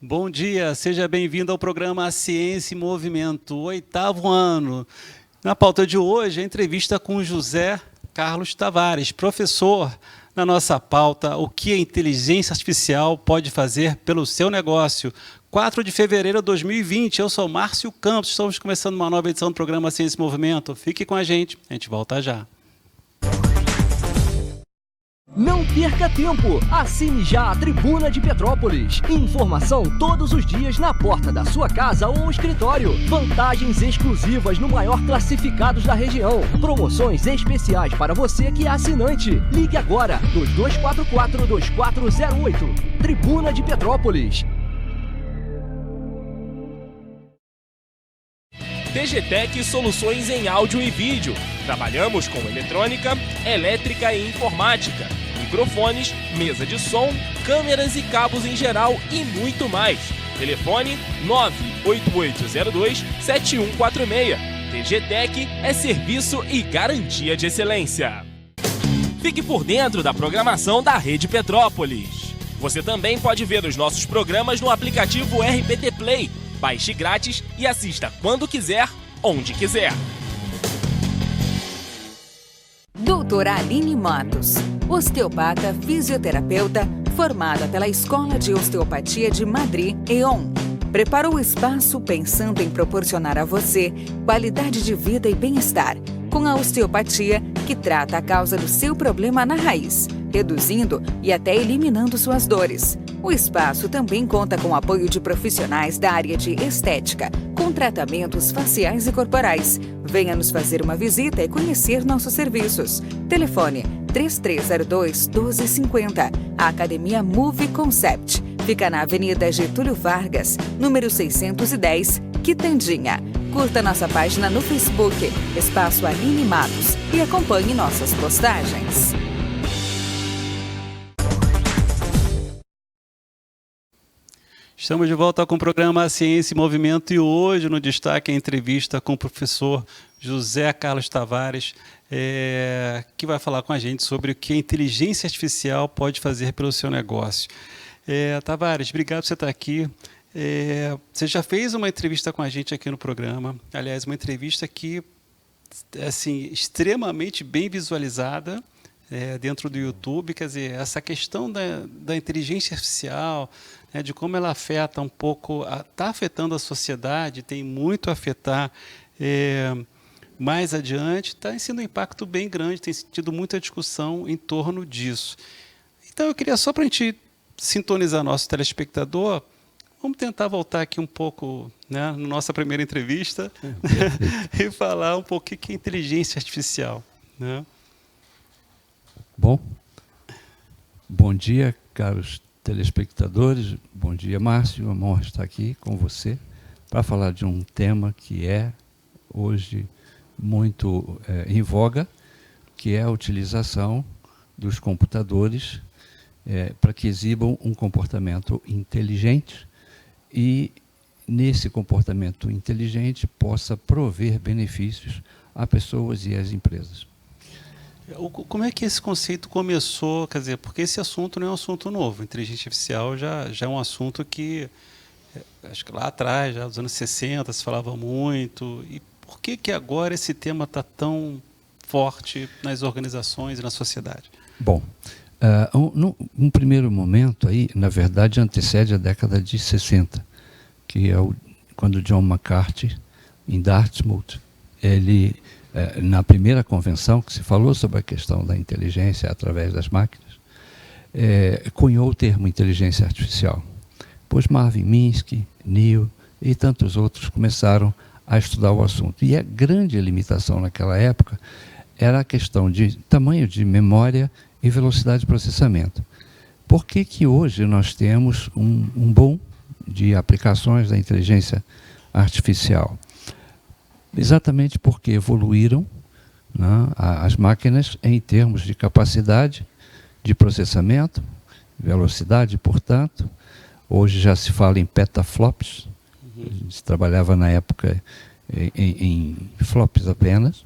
Bom dia, seja bem-vindo ao programa Ciência em Movimento, 8º ano. Na pauta de hoje, a entrevista com José Carlos Tavares, professor. Na nossa pauta, o que a inteligência artificial pode fazer pelo seu negócio. 4 de fevereiro de 2020, eu sou Márcio Campos, estamos começando uma nova edição do programa Ciência em Movimento. Fique com a gente volta já. Não perca tempo! Assine já a Tribuna de Petrópolis. Informação todos os dias na porta da sua casa ou escritório. Vantagens exclusivas no maior classificados da região. Promoções especiais para você que é assinante. Ligue agora, 2244-2408. Tribuna de Petrópolis. TGTec Soluções em Áudio e Vídeo. Trabalhamos com eletrônica, elétrica e informática, microfones, mesa de som, câmeras e cabos em geral e muito mais. Telefone 98802-7146. TGTec é serviço e garantia de excelência. Fique por dentro da programação da Rede Petrópolis. Você também pode ver os nossos programas no aplicativo RPT Play. Baixe grátis e assista quando quiser, onde quiser. Doutora Aline Matos, osteopata fisioterapeuta formada pela Escola de Osteopatia de Madrid, EON. Preparou o espaço pensando em proporcionar a você qualidade de vida e bem-estar, com a osteopatia que trata a causa do seu problema na raiz, reduzindo e até eliminando suas dores. O espaço também conta com o apoio de profissionais da área de estética, com tratamentos faciais e corporais. Venha nos fazer uma visita e conhecer nossos serviços. Telefone 3302-1250. A Academia Move Concept fica na Avenida Getúlio Vargas, número 610, Quitandinha. Curta nossa página no Facebook, Espaço Aline Matos, e acompanhe nossas postagens. Estamos de volta com o programa Ciência em Movimento e hoje no destaque a entrevista com o professor José Carlos Tavares, que vai falar com a gente sobre o que a inteligência artificial pode fazer pelo seu negócio. Tavares, obrigado por você estar aqui. Você já fez uma entrevista com a gente aqui no programa, aliás, uma entrevista que assim, extremamente bem visualizada dentro do YouTube. Quer dizer, essa questão da inteligência artificial, de como ela afeta um pouco, está afetando a sociedade, tem muito a afetar mais adiante, está sendo um impacto bem grande, tem tido muita discussão em torno disso. Então, eu queria só para a gente sintonizar nosso telespectador, vamos tentar voltar aqui um pouco, na nossa primeira entrevista, e falar um pouco o que é inteligência artificial. Bom dia, caros telespectadores. Bom dia, Márcio. É uma honra estar aqui com você para falar de um tema que é hoje muito em voga, que é a utilização dos computadores para que exibam um comportamento inteligente e, nesse comportamento inteligente, possa prover benefícios a pessoas e às empresas. Como é que esse conceito começou? Quer dizer, porque esse assunto não é um assunto novo. Inteligência artificial já é um assunto que, acho que lá atrás, já nos anos 60, se falava muito. E por que agora esse tema está tão forte nas organizações e na sociedade? Bom, num primeiro momento, aí, na verdade, antecede a década de 60, que é quando John McCarthy, em Dartmouth, ele... na primeira convenção que se falou sobre a questão da inteligência através das máquinas, cunhou o termo inteligência artificial. Pois Marvin Minsky, Neil e tantos outros começaram a estudar o assunto. E a grande limitação naquela época era a questão de tamanho de memória e velocidade de processamento. Por que hoje nós temos um boom de aplicações da inteligência artificial? Exatamente porque evoluíram, as máquinas em termos de capacidade de processamento, velocidade, portanto. Hoje já se fala em petaflops, se trabalhava na época em flops apenas,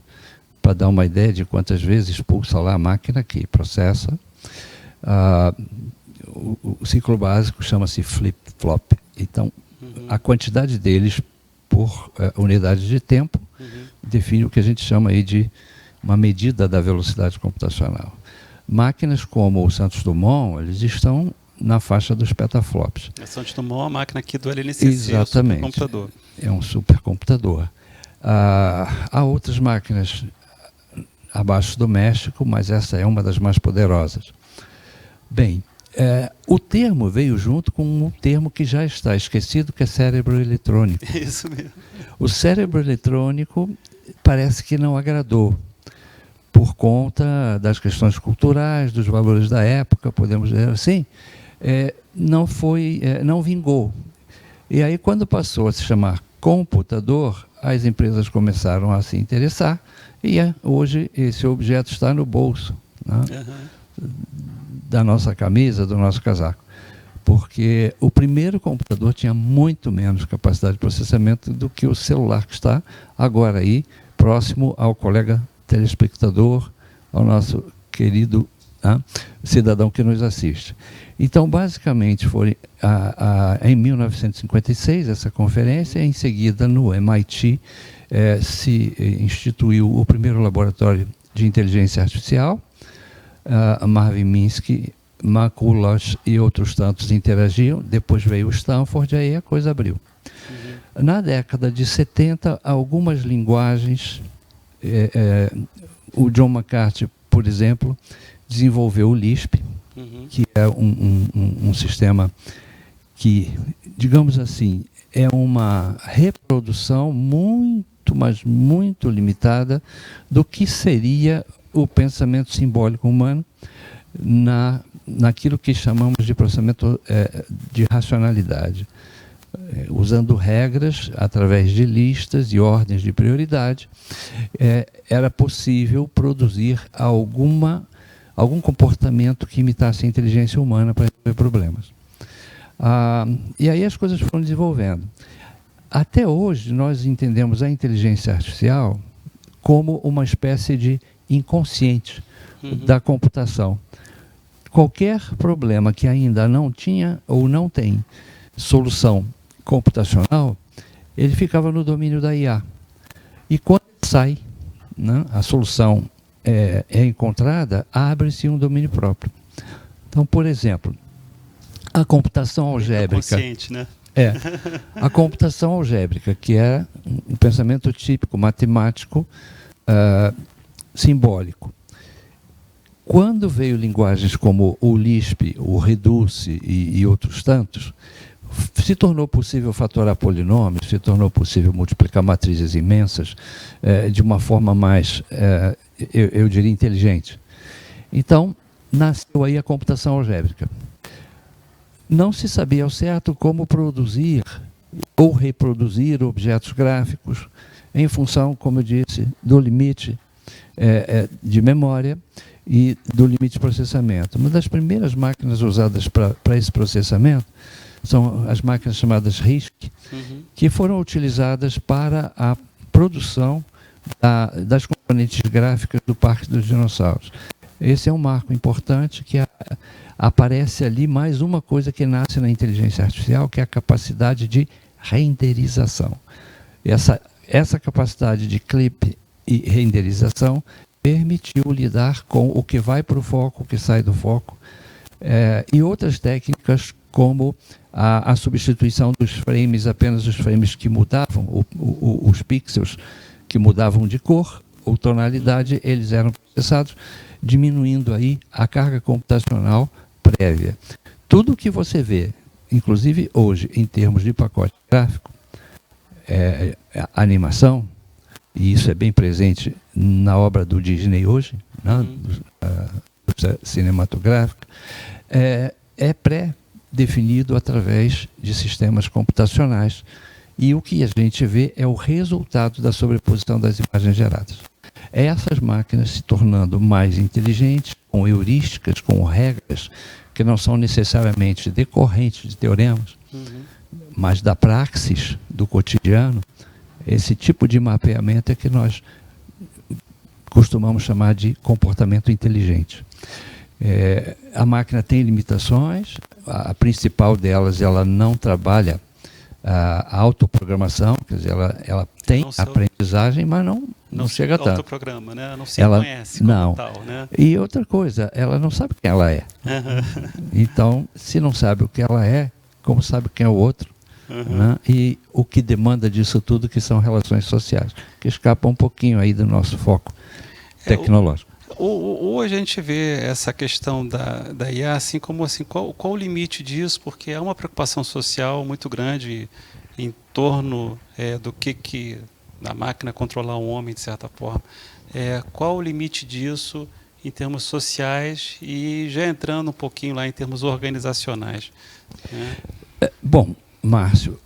para dar uma ideia de quantas vezes pulsa lá a máquina que processa. O ciclo básico chama-se flip-flop, Então, a quantidade deles por unidade de tempo define o que a gente chama aí de uma medida da velocidade computacional. Máquinas como o Santos Dumont, eles estão na faixa dos petaflops. A Santos Dumont é a máquina aqui do LNCC, exatamente, é um supercomputador. É um supercomputador. Há outras máquinas abaixo do México, mas essa é uma das mais poderosas. Bem, o termo veio junto com um termo que já está esquecido, que é cérebro eletrônico. Isso mesmo. O cérebro eletrônico parece que não agradou, por conta das questões culturais, dos valores da época, podemos dizer assim, não vingou. E aí, quando passou a se chamar computador, as empresas começaram a se interessar, e hoje esse objeto está no bolso, né, da nossa camisa, do nosso casaco. Porque o primeiro computador tinha muito menos capacidade de processamento do que o celular que está agora aí, próximo ao colega telespectador, ao nosso querido cidadão que nos assiste. Então, basicamente, foi em 1956 essa conferência, em seguida no MIT se instituiu o primeiro laboratório de inteligência artificial, Marvin Minsky, McCulloch e outros tantos interagiam, depois veio o Stanford, aí a coisa abriu. Na década de 70, algumas linguagens, o John McCarthy, por exemplo, desenvolveu o Lisp, que é um sistema que, digamos assim, é uma reprodução muito, mas muito limitada do que seria o pensamento simbólico humano naquilo que chamamos de processamento de racionalidade, usando regras através de listas e ordens de prioridade, era possível produzir algum comportamento que imitasse a inteligência humana para resolver problemas. E aí as coisas foram desenvolvendo. Até hoje nós entendemos a inteligência artificial como uma espécie de inconsciente da computação. Qualquer problema que ainda não tinha ou não tem solução computacional, ele ficava no domínio da IA. E quando sai, né, a solução é encontrada, abre-se um domínio próprio. Então, por exemplo, a computação algébrica. Consciente, né? A computação algébrica, que é um pensamento típico, matemático, simbólico. Quando veio linguagens como o Lisp, o Reduce e outros tantos, se tornou possível fatorar polinômios, se tornou possível multiplicar matrizes imensas de uma forma mais, eu diria, inteligente. Então, nasceu aí a computação algébrica. Não se sabia ao certo como produzir ou reproduzir objetos gráficos em função, como eu disse, do limite de memória e do limite de processamento. Uma das primeiras máquinas usadas para esse processamento são as máquinas chamadas RISC, que foram utilizadas para a produção das componentes gráficas do Parque dos Dinossauros. Esse é um marco importante que aparece ali mais uma coisa que nasce na inteligência artificial, que é a capacidade de renderização. Essa capacidade de clipe e renderização permitiu lidar com o que vai para o foco, o que sai do foco, e outras técnicas como a substituição dos frames, apenas os frames que mudavam, os pixels que mudavam de cor ou tonalidade, eles eram processados, diminuindo aí a carga computacional prévia. Tudo que você vê, inclusive hoje, em termos de pacote gráfico, animação, e isso é bem presente na obra do Disney hoje, né, cinematográfica, é pré-definido através de sistemas computacionais, e o que a gente vê é o resultado da sobreposição das imagens geradas. Essas máquinas se tornando mais inteligentes, com heurísticas, com regras que não são necessariamente decorrentes de teoremas, mas da praxis do cotidiano. Esse tipo de mapeamento é que nós costumamos chamar de comportamento inteligente. A máquina tem limitações, a principal delas, ela não trabalha a autoprogramação, quer dizer, ela tem aprendizagem, mas não chega tanto. Autoprograma, né? Não se conhece como tal, né? E outra coisa, ela não sabe quem ela é. Então, se não sabe o que ela é, como sabe quem é o outro? Né? E o que demanda disso tudo, que são relações sociais, que escapam um pouquinho aí do nosso foco tecnológico. Hoje a gente vê essa questão da IA assim como assim, qual o limite disso, porque há uma preocupação social muito grande em torno do que a máquina controlar o homem, de certa forma. Qual o limite disso em termos sociais e já entrando um pouquinho lá em termos organizacionais? Bom, Márcio,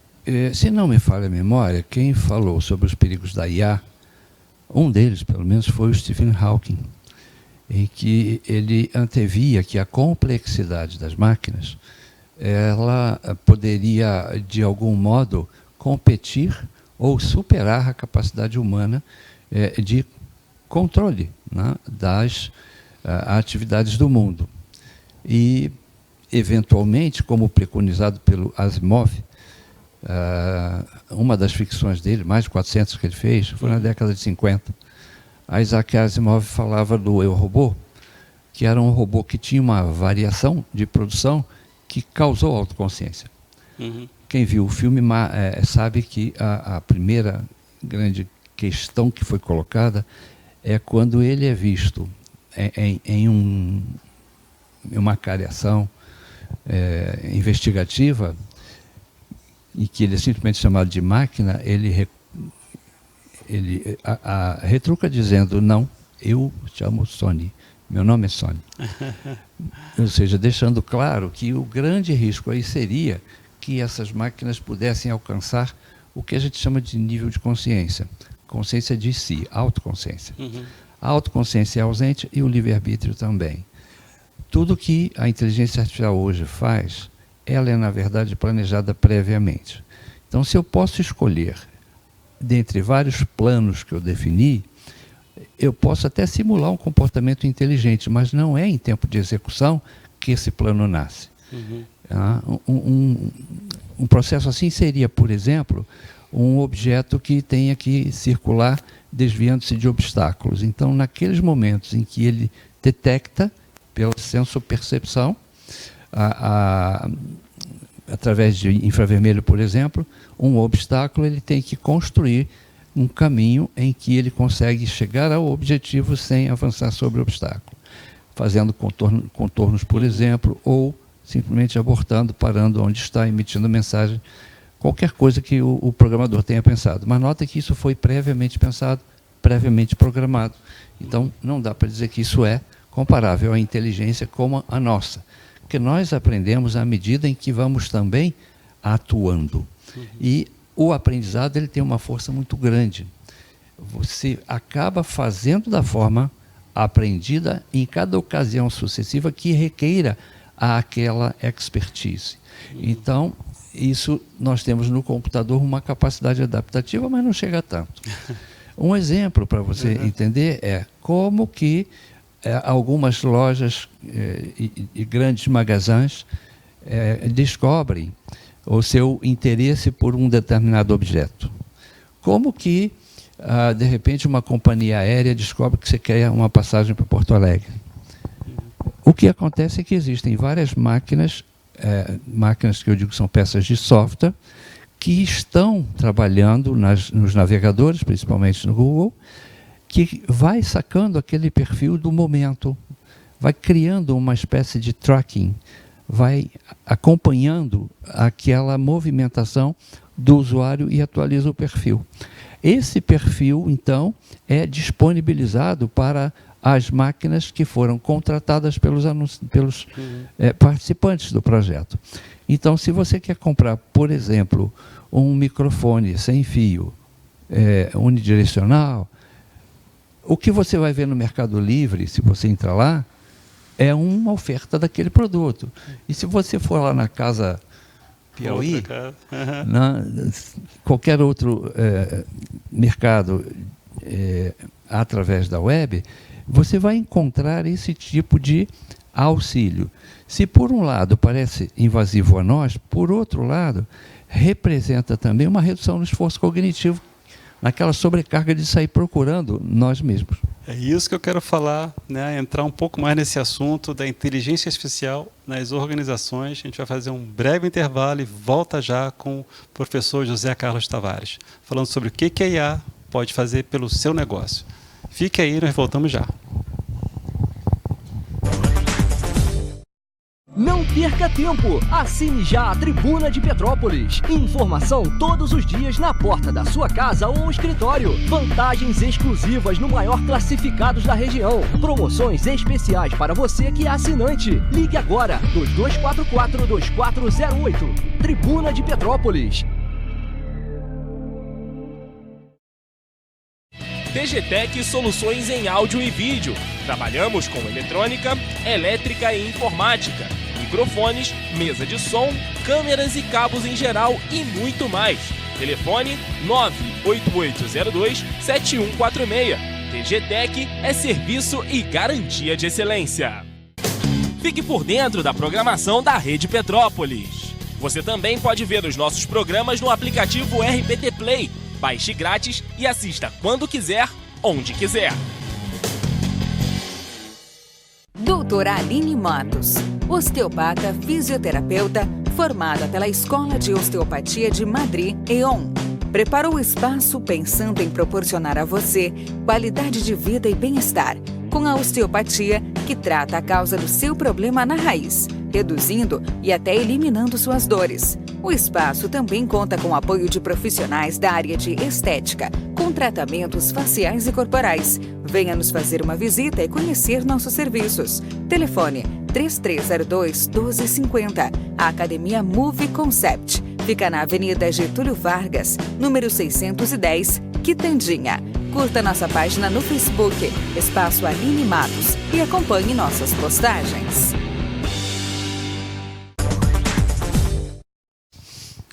se não me falha a memória, quem falou sobre os perigos da IA, um deles, pelo menos, foi o Stephen Hawking, em que ele antevia que a complexidade das máquinas ela poderia, de algum modo, competir ou superar a capacidade humana de controle, né, das atividades do mundo. E, eventualmente, como preconizado pelo Asimov, uma das ficções dele, mais de 400 que ele fez, foi na década de 50. Isaac Asimov falava do Eu, Robô, que era um robô que tinha uma variação de produção que causou autoconsciência. Quem viu o filme sabe que a primeira grande questão que foi colocada é quando ele é visto em uma cariação investigativa, em que ele é simplesmente chamado de máquina, ele retruca dizendo: não, eu chamo Sony, meu nome é Sony. Ou seja, deixando claro que o grande risco aí seria que essas máquinas pudessem alcançar o que a gente chama de nível de consciência. Consciência de si, autoconsciência. A autoconsciência é ausente e o livre-arbítrio também. Tudo que a inteligência artificial hoje faz, ela é, na verdade, planejada previamente. Então, se eu posso escolher dentre vários planos que eu defini, eu posso até simular um comportamento inteligente, mas não é em tempo de execução que esse plano nasce. Um processo assim seria, por exemplo, um objeto que tenha que circular desviando-se de obstáculos. Então, naqueles momentos em que ele detecta, pela sensopercepção, através de infravermelho, por exemplo, um obstáculo, ele tem que construir um caminho em que ele consegue chegar ao objetivo sem avançar sobre o obstáculo, fazendo contornos, por exemplo, ou simplesmente abortando, parando onde está, emitindo mensagem, qualquer coisa que o programador tenha pensado. Mas nota que isso foi previamente pensado, previamente programado. Então, não dá para dizer que isso é comparável à inteligência como a nossa, porque nós aprendemos à medida em que vamos também atuando. E o aprendizado ele tem uma força muito grande. Você acaba fazendo da forma aprendida em cada ocasião sucessiva que requeira aquela expertise. Então, isso nós temos no computador uma capacidade adaptativa, mas não chega tanto. Um exemplo para você entender é como que algumas lojas e grandes magazins descobrem o seu interesse por um determinado objeto. Como que, de repente, uma companhia aérea descobre que você quer uma passagem para Porto Alegre? O que acontece é que existem várias máquinas que eu digo são peças de software, que estão trabalhando nos navegadores, principalmente no Google, que vai sacando aquele perfil do momento, vai criando uma espécie de tracking, vai acompanhando aquela movimentação do usuário e atualiza o perfil. Esse perfil, então, é disponibilizado para as máquinas que foram contratadas pelos participantes do projeto. Então, se você quer comprar, por exemplo, um microfone sem fio unidirecional, o que você vai ver no Mercado Livre, se você entrar lá, é uma oferta daquele produto. E se você for lá na Casa Piauí, qualquer outro mercado através da web, você vai encontrar esse tipo de auxílio. Se por um lado parece invasivo a nós, por outro lado, representa também uma redução no esforço cognitivo, naquela sobrecarga de sair procurando nós mesmos. É isso que eu quero falar, né? Entrar um pouco mais nesse assunto da inteligência artificial nas organizações. A gente vai fazer um breve intervalo e volta já com o professor José Carlos Tavares, falando sobre o que a IA pode fazer pelo seu negócio. Fique aí, nós voltamos já. Não perca tempo! Assine já a Tribuna de Petrópolis. Informação todos os dias na porta da sua casa ou escritório. Vantagens exclusivas no maior classificados da região. Promoções especiais para você que é assinante. Ligue agora, 2244-2408. Tribuna de Petrópolis. TGTec Soluções em Áudio e Vídeo. Trabalhamos com eletrônica, elétrica e informática, microfones, mesa de som, câmeras e cabos em geral e muito mais. Telefone 98802-7146. TGTec é serviço e garantia de excelência. Fique por dentro da programação da Rede Petrópolis. Você também pode ver os nossos programas no aplicativo RPT Play. Baixe grátis e assista quando quiser, onde quiser. Doutora Aline Matos, osteopata fisioterapeuta formada pela Escola de Osteopatia de Madrid, EON. Preparou o espaço pensando em proporcionar a você qualidade de vida e bem-estar, com a osteopatia que trata a causa do seu problema na raiz, reduzindo e até eliminando suas dores. O espaço também conta com o apoio de profissionais da área de estética, com tratamentos faciais e corporais. Venha nos fazer uma visita e conhecer nossos serviços. Telefone 3302-1250. A Academia Move Concept fica na Avenida Getúlio Vargas, número 610, Quitandinha. Curta nossa página no Facebook, Espaço Aline Matos, e acompanhe nossas postagens.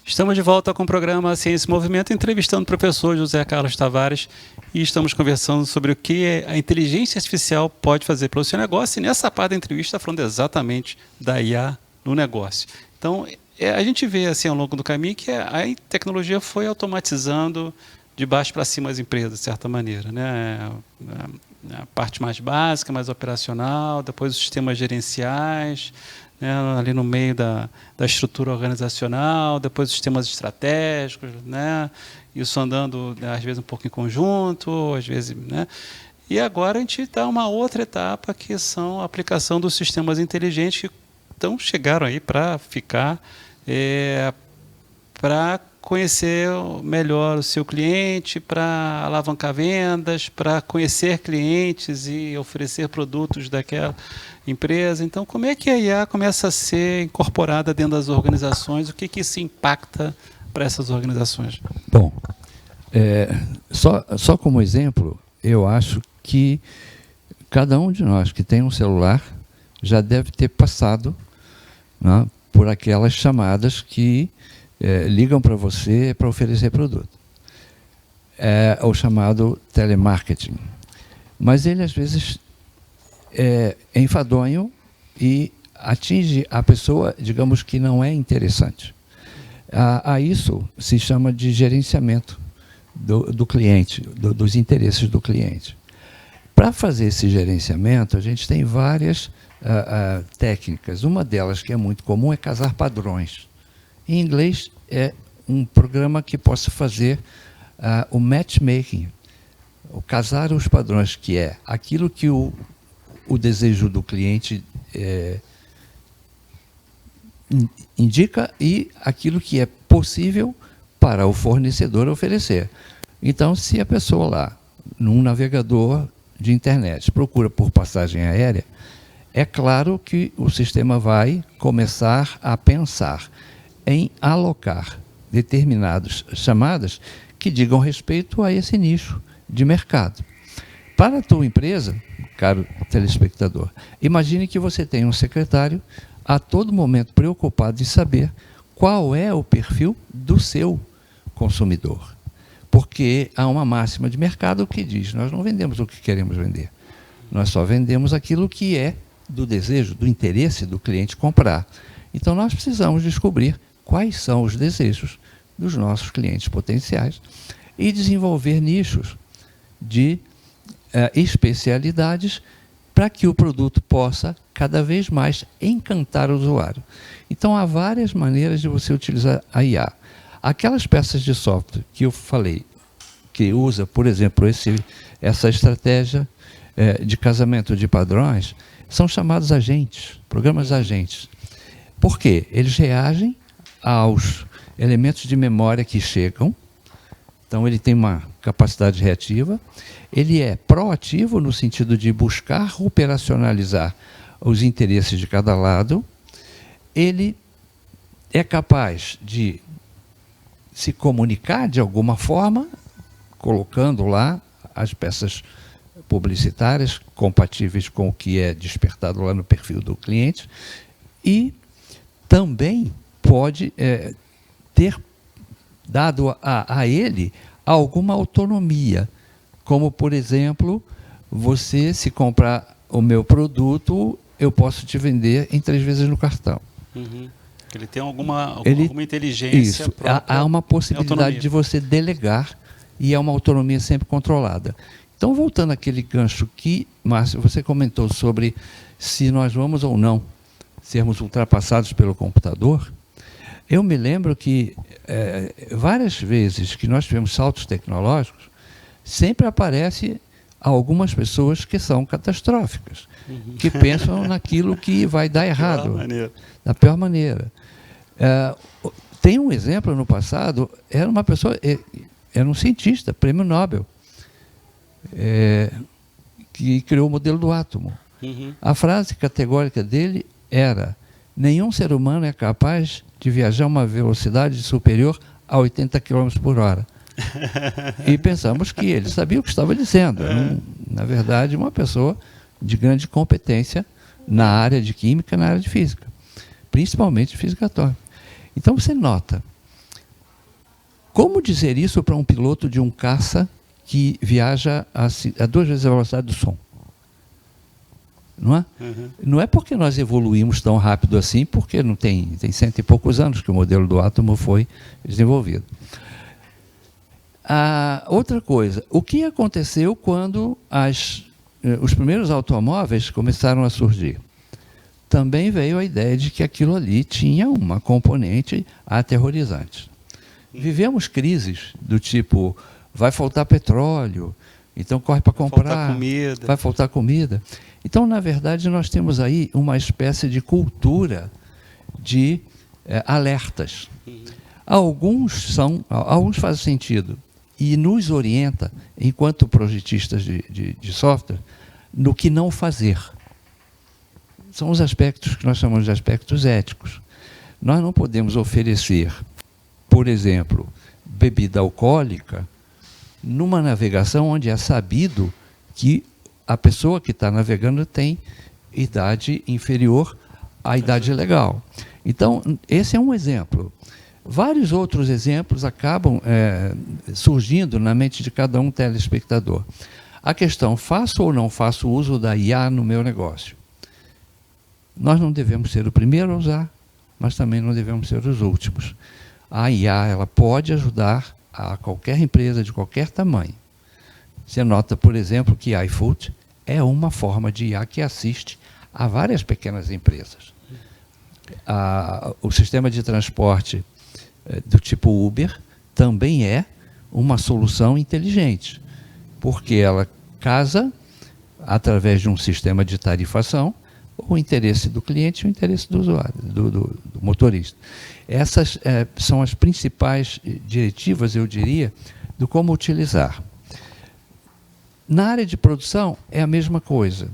Estamos de volta com o programa Ciência e Movimento, entrevistando o professor José Carlos Tavares, e estamos conversando sobre o que a inteligência artificial pode fazer pelo seu negócio, e nessa parte da entrevista falando exatamente da IA no negócio. Então, a gente vê assim ao longo do caminho que a tecnologia foi automatizando de baixo para cima as empresas, de certa maneira, né? A parte mais básica, mais operacional, depois os sistemas gerenciais, né, ali no meio da estrutura organizacional, depois os sistemas estratégicos, né, isso andando, né, às vezes um pouco em conjunto, às vezes, né, e agora a gente está uma outra etapa, que são a aplicação dos sistemas inteligentes, que chegaram aí para ficar, para conhecer melhor o seu cliente, para alavancar vendas, para conhecer clientes e oferecer produtos daquela empresa. Então, como é que a IA começa a ser incorporada dentro das organizações? O que isso impacta para essas organizações? Bom, só como exemplo, eu acho que cada um de nós que tem um celular já deve ter passado, né, por aquelas chamadas que ligam para você para oferecer produto. É o chamado telemarketing. Mas ele, às vezes, é enfadonho e atinge a pessoa, digamos, que não é interessante. A isso se chama de gerenciamento do cliente, dos interesses do cliente. Para fazer esse gerenciamento, a gente tem várias técnicas. Uma delas, que é muito comum, é casar padrões. Em inglês, é um programa que possa fazer o matchmaking, o casar os padrões, que é aquilo que o desejo do cliente indica e aquilo que é possível para o fornecedor oferecer. Então, se a pessoa lá, num navegador de internet, procura por passagem aérea, é claro que o sistema vai começar a pensar em alocar determinadas chamadas que digam respeito a esse nicho de mercado. Para a tua empresa, caro telespectador, imagine que você tem um secretário a todo momento preocupado em saber qual é o perfil do seu consumidor. Porque há uma máxima de mercado que diz: nós não vendemos o que queremos vender, nós só vendemos aquilo que é do desejo, do interesse do cliente comprar. Então, nós precisamos descobrir quais são os desejos dos nossos clientes potenciais e desenvolver nichos de especialidades para que o produto possa cada vez mais encantar o usuário. Então, há várias maneiras de você utilizar a IA. Aquelas peças de software que eu falei, que usa, por exemplo, essa estratégia de casamento de padrões, são chamados agentes, programas agentes. Por quê? Eles reagem aos elementos de memória que chegam, então ele tem uma capacidade reativa, ele é proativo no sentido de buscar operacionalizar os interesses de cada lado, ele é capaz de se comunicar de alguma forma, colocando lá as peças publicitárias compatíveis com o que é despertado lá no perfil do cliente, e também pode ter dado a ele alguma autonomia, como, por exemplo, você, se comprar o meu produto, eu posso te vender em 3 vezes no cartão. Uhum. Ele tem alguma inteligência. Isso, há uma possibilidade de você delegar, e é uma autonomia sempre controlada. Então, voltando àquele gancho que, Márcio, você comentou sobre se nós vamos ou não sermos ultrapassados pelo computador, eu me lembro que várias vezes que nós tivemos saltos tecnológicos, sempre aparece algumas pessoas que são catastróficas, que pensam naquilo que vai dar errado, da pior maneira. Tem um exemplo no passado, era uma pessoa, era um cientista, prêmio Nobel, que criou o modelo do átomo. A frase categórica dele era: nenhum ser humano é capaz de viajar a uma velocidade superior a 80 km por hora. E pensamos que ele sabia o que estava dizendo. Na verdade, uma pessoa de grande competência na área de química, na área de física, principalmente física atômica. Então você nota, como dizer isso para um piloto de um caça que viaja a 2 vezes a velocidade do som? Não é? Não é porque nós evoluímos tão rápido assim, porque não tem 100 e poucos anos que o modelo do átomo foi desenvolvido. Outra coisa, o que aconteceu quando os primeiros automóveis começaram a surgir? Também veio a ideia de que aquilo ali tinha uma componente aterrorizante. Vivemos crises do tipo, vai faltar petróleo, então corre para comprar, vai faltar comida. Então, na verdade, nós temos aí uma espécie de cultura de alertas. Alguns fazem sentido e nos orienta, enquanto projetistas de software, no que não fazer. São os aspectos que nós chamamos de aspectos éticos. Nós não podemos oferecer, por exemplo, bebida alcoólica numa navegação onde é sabido que a pessoa que está navegando tem idade inferior à idade legal. Então, esse é um exemplo. Vários outros exemplos acabam surgindo na mente de cada um telespectador. A questão, faço ou não faço uso da IA no meu negócio? Nós não devemos ser o primeiro a usar, mas também não devemos ser os últimos. A IA ela pode ajudar a qualquer empresa de qualquer tamanho. Você nota, por exemplo, que iFood é uma forma de IA que assiste a várias pequenas empresas. O sistema de transporte do tipo Uber também é uma solução inteligente, porque ela casa, através de um sistema de tarifação, o interesse do cliente e o interesse do usuário, do motorista. Essas são as principais diretivas, eu diria, do como utilizar. Na área de produção é a mesma coisa.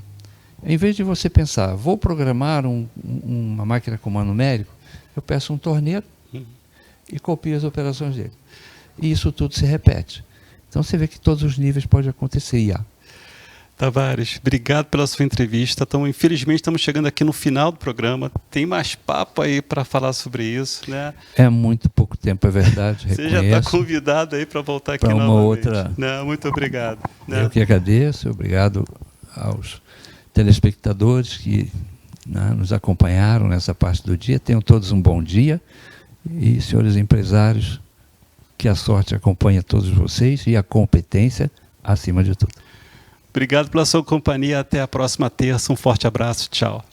Em vez de você pensar, vou programar uma máquina com comando numérico, eu peço um torneiro e copio as operações dele. E isso tudo se repete. Então você vê que todos os níveis pode acontecer IA. Tavares, obrigado pela sua entrevista. Então, infelizmente, estamos chegando aqui no final do programa. Tem mais papo aí para falar sobre isso, né? É muito pouco tempo, é verdade. Você já está convidado aí para voltar aqui novamente. Uma outra. Não, muito obrigado. Eu que agradeço, obrigado aos telespectadores que nos acompanharam nessa parte do dia. Tenham todos um bom dia. E, senhores empresários, que a sorte acompanhe todos vocês e a competência acima de tudo. Obrigado pela sua companhia. Até a próxima terça. Um forte abraço. Tchau.